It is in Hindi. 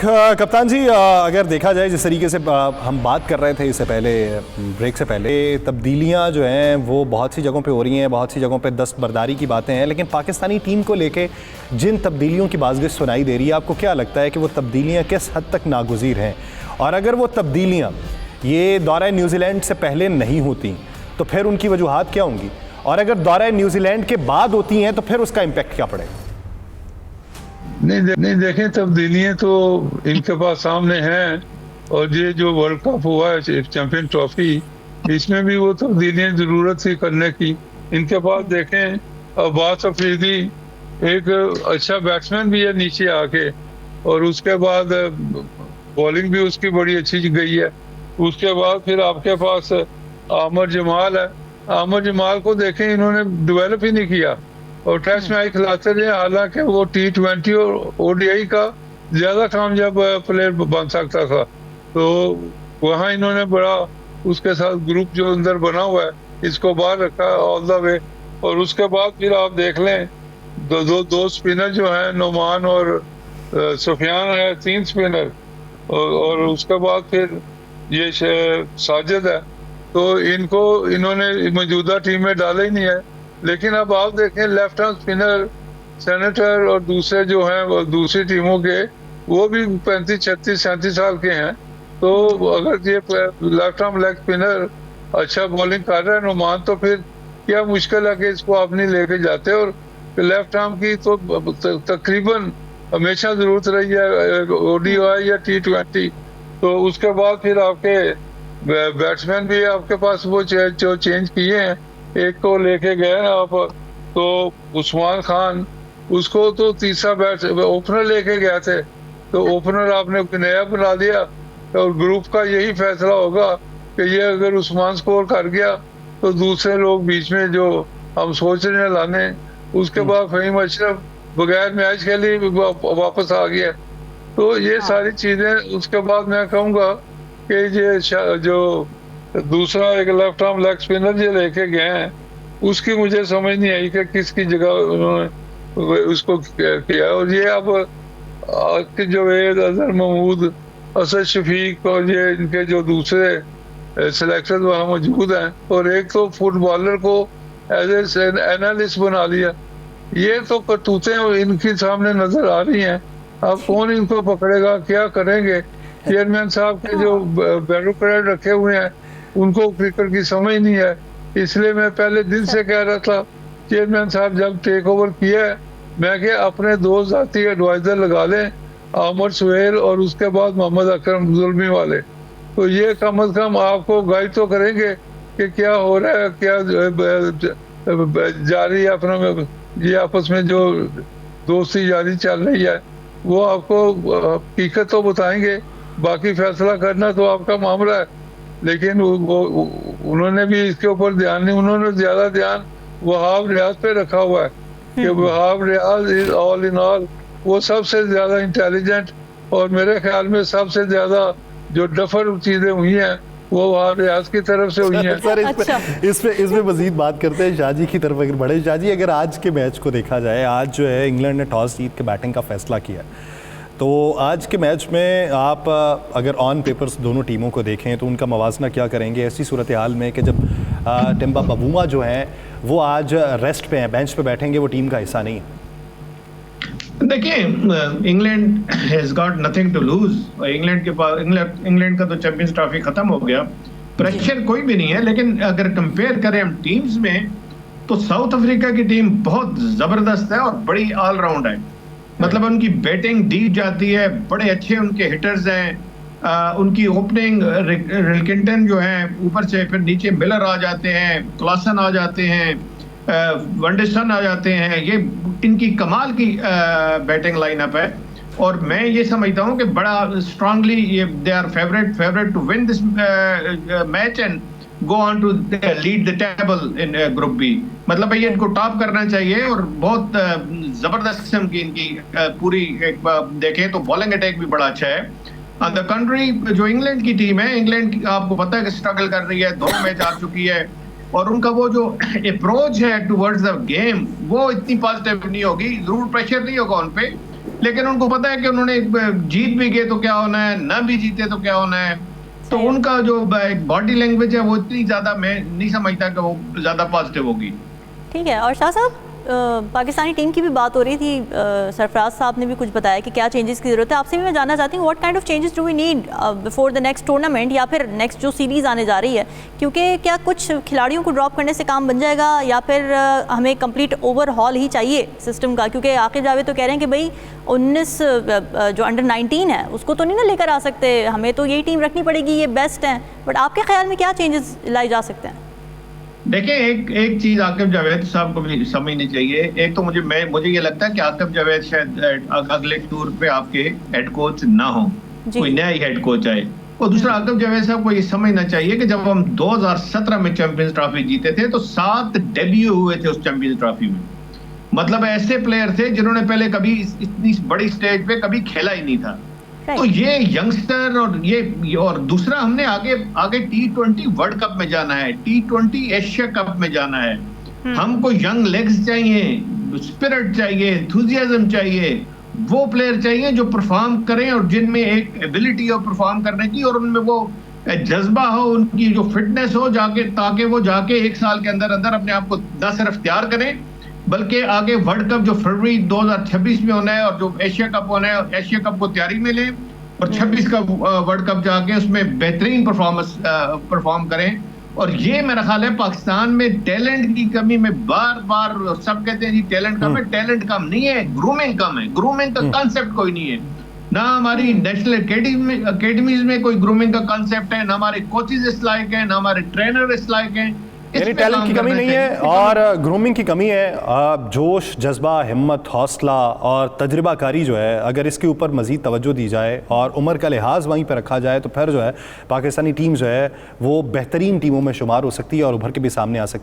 कप्तान जी, अगर देखा जाए जिस तरीके से हम बात कर रहे थे इससे पहले, ब्रेक से पहले, तब्दीलियां जो हैं वो बहुत सी जगहों पे हो रही हैं, बहुत सी जगहों पे दस्तबरदारी की बातें हैं, लेकिन पाकिस्तानी टीम को लेके जिन तब्दीलियों की बाज़ सुनाई दे रही है, आपको क्या लगता है कि वो तब्दीलियाँ किस हद तक नागुज़ीर हैं? और अगर वो तब्दीलियाँ ये दौरा न्यूजीलैंड से पहले नहीं होती तो फिर उनकी वजूहात क्या होंगी, और अगर दौरा न्यूजीलैंड के बाद होती हैं तो फिर उसका इम्पैक्ट क्या पड़ेगा? नहीं देखें, तब्दीलियां तो इनके पास सामने हैं। और ये जो वर्ल्ड कप हुआ है, चैंपियन ट्रॉफी, इसमें भी वो तब्दीलियां जरूरत थी करने की। इनके पास देखें, अब्बास अफरीदी एक अच्छा बैट्समैन भी है नीचे आके, और उसके बाद बॉलिंग भी उसकी बड़ी अच्छी गई है। उसके बाद फिर आपके पास आमर जमाल है। आमर जमाल को देखें, इन्होंने डेवलप ही नहीं किया और टेस्ट मैच खिलाते रहे, हालांकि वो T20 और ODI का ज्यादा कामयाब प्लेयर बन सकता था। तो वहाँ इन्होंने बड़ा उसके साथ ग्रुप जो अंदर बना हुआ है, इसको बाहर रखा ऑल द वे। और उसके बाद फिर आप देख लें, दो स्पिनर जो हैं, नोमान और सुफियान है, 3 स्पिनर, और उसके बाद फिर ये साजिद है। तो इनको इन्होंने मौजूदा टीम में डाला ही नहीं है। लेकिन अब आप देखें, लेफ्ट हैंड स्पिनर सेनेटर और दूसरे जो हैं वो दूसरी टीमों के, वो भी 35, 36, 37 साल के हैं। तो अगर ये लेफ्ट हैंड लेग स्पिनर अच्छा बॉलिंग कर रहा है नुमान, तो फिर क्या मुश्किल है कि इसको आप नहीं लेके जाते। और लेफ्ट हैंड की तो तकरीबन हमेशा जरूरत रही है, ODI या T20। तो उसके बाद फिर आपके बैट्समैन भी आपके पास वो जो चेंज किए हैं। एक को लेके गए ना आप, तो उस्मान खान, उसको तो तीसरा ओपनर लेके गए थे, तो ओपनर आपने नया बना दिया। और ग्रुप का यही फैसला होगा कि ये अगर उस्मान स्कोर कर गया तो दूसरे लोग बीच में जो हम सोच रहे हैं लाने। उसके बाद फहीम अशरफ बगैर मैच खेले वापस आ गया। तो ये सारी चीजें, उसके बाद मैं कहूँगा कि ये जो दूसरा एक लेफ्ट आर्म लेग स्पिनर जो लेके गए हैं, उसकी मुझे समझ नहीं आई कि किसकी जगह उन्होंने उसको किया। और ये अब के जवेद, अजहर महमूद, असद शफीक और ये इनके जो दूसरे सिलेक्टर वहाँ मौजूद हैं, और एक तो फुटबॉलर को एज एनालिस्ट बना लिया। ये तो करतूतें इनके सामने नजर आ रही हैं। अब कौन इनको पकड़ेगा, क्या करेंगे? चेयरमैन साहब के जो ब्यूरोक्रेट रखे हुए हैं, उनको क्रिकेट की समझ नहीं है। इसलिए मैं पहले दिन से कह रहा था, चेयरमैन साहब जब टेक ओवर किया है, मैं क्या अपने 2 जाती एडवाइजर लगा लें, आमर सुहेल और उसके बाद मोहम्मद अकरम जुल्मी वाले। तो ये कम अज कम आपको गाइड तो करेंगे कि क्या हो रहा है, क्या जारी है अपना, ये आपस में जो दोस्ती जारी चल रही है, वो आपको हकीकत तो बताएंगे। बाकी फैसला करना तो आपका मामला है। लेकिन वो उन्होंने भी इसके ऊपर ध्यान नहीं, उन्होंने ज्यादा ध्यान वहाब रियाज पे रखा हुआ है कि Wahab Riaz is all in all. वो सबसे ज्यादा इंटेलिजेंट और मेरे ख्याल में सबसे ज्यादा जो डफर चीजें हुई हैं वो वहाब रियाज की तरफ से हुई हैं। सर, इसमें मजीद बात करते हैं। शाहजी की तरफ अगर बढ़े, शाहजी, अगर आज के मैच को देखा जाए, आज जो है इंग्लैंड ने टॉस जीत के बैटिंग का फैसला किया, तो आज के मैच में आप अगर ऑन पेपर्स दोनों टीमों को देखें तो उनका मवाजना क्या करेंगे ऐसी सूरत हाल में कि जब टिम्बा बबूमा जो हैं वो आज रेस्ट पे हैं, बेंच पे बैठेंगे, वो टीम का हिस्सा नहीं है? देखिए, England has got nothing to lose. England के पास, इंग्लैंड का तो चैंपियंस ट्रॉफी खत्म हो गया, प्रेशर कोई भी नहीं है। लेकिन अगर कंपेयर करें हम टीम्स में, तो साउथ अफ्रीका की टीम बहुत जबरदस्त है और बड़ी ऑलराउंड है। मतलब उनकी बैटिंग डीप जाती है, बड़े अच्छे उनके हिटर्स हैं। उनकी ओपनिंग रिल्किंटन जो है, ऊपर से फिर नीचे मिलर आ जाते हैं, क्लासन आ जाते हैं, वंडरसन आ जाते हैं। ये इनकी कमाल की बैटिंग लाइनअप है। और मैं ये समझता हूँ कि बड़ा स्ट्रांगली ये they are favourite to win this match and go on to lead the table in group B. मतलब भाई इनको टॉप करना चाहिए। और बहुत जबरदस्त किस्म की इनकी पूरी देखें तो बॉलिंग अटैक भी बड़ा अच्छा है। ऑन द कंट्री, जो इंग्लैंड की टीम है, इंग्लैंड आपको पता है कि स्ट्रगल कर रही है, 2 मैच आ चुकी है, और उनका वो जो अप्रोच है टुवर्ड्स द गेम वो इतनी पॉजिटिव नहीं होगी। जरूर प्रेशर नहीं होगा उन पे, लेकिन उनको पता है कि उन्होंने जीत भी गए तो क्या होना है, ना भी जीते तो क्या होना है। तो उनका जो बॉडी लैंग्वेज है वो इतनी ज़्यादा, मैं नहीं समझता कि वो ज़्यादा पॉजिटिव होगी। ठीक है। और शाह साहब, पाकिस्तानी टीम की भी बात हो रही थी, सरफराज साहब ने भी कुछ बताया कि क्या चेंजेस की ज़रूरत है। आपसे भी मैं जानना चाहती हूँ, what kind of changes do we need before the next tournament या फिर नेक्स्ट जो सीरीज़ आने जा रही है, क्योंकि क्या कुछ खिलाड़ियों को ड्रॉप करने से काम बन जाएगा या फिर हमें कंप्लीट ओवरहॉल ही चाहिए सिस्टम का? क्योंकि आकिब जावेद तो कह रहे हैं कि भाई 19 जो अंडर 19 है उसको तो नहीं ना लेकर आ सकते, हमें तो यही टीम रखनी पड़ेगी, ये बेस्ट हैं। बट आपके ख्याल में क्या चेंजेस लाए जा सकते हैं? देखिए, एक चीज आकिब जावेद साहब को भी समझनी चाहिए। एक तो मुझे ये लगता है कि आकिब जावेद शायद अगले टूर पे आपके हेड कोच ना हो, कोई नया ही हेड कोच आए। और दूसरा, आकिब जावेद साहब को ये समझना चाहिए कि जब हम 2017 में चैंपियंस ट्रॉफी जीते थे तो 7 डेब्यू हुए थे उस चैंपियंस ट्रॉफी में। मतलब ऐसे प्लेयर थे जिन्होंने पहले कभी इतनी बड़ी स्टेज पे कभी खेला ही नहीं था। तो ये यंगस्टर और दूसरा, हमने आगे T20 वर्ल्ड कप में जाना है, T20 एशिया कप में जाना है। हमको यंग लेग्स चाहिए, स्पिरिट चाहिए, एंथुसियाज्म चाहिए, वो प्लेयर चाहिए जो परफॉर्म करें और जिनमें एक एबिलिटी हो परफॉर्म करने की और उनमें वो जज्बा हो, उनकी जो फिटनेस हो ताकि वो जाके 1 साल के अंदर अंदर अपने आप को न सिर्फ तैयार करें बल्कि आगे वर्ल्ड कप जो फरवरी 2026 में होना है और जो एशिया कप होना है, एशिया कप को तैयारी में लें और 26 का वर्ल्ड कप जाके उसमें बेहतरीन परफॉर्म करें। और ये मेरा ख्याल है, पाकिस्तान में टैलेंट की कमी में बार सब कहते हैं जी टैलेंट कम है, टैलेंट कम नहीं है, ग्रूमिंग कम है। ग्रूमिंग का कॉन्सेप्ट कोई नहीं है, ना हमारी नेशनल अकेडमीज में कोई ग्रूमिंग का कॉन्सेप्ट है, ना हमारे कोचेज इस लायक है, ना हमारे ट्रेनर इस लायक हैं। यानी टैलेंट की कमी नहीं है और ग्रूमिंग की कमी है। जोश, जज्बा, हिम्मत, हौसला और तजर्बाकारी जो है, अगर इसके ऊपर मज़ीद तवज्जो दी जाए और उम्र का लिहाज वहीं पर रखा जाए तो फिर जो है पाकिस्तानी टीम जो है वो बेहतरीन टीमों में शुमार हो सकती है और उभर के भी सामने आ सकती है।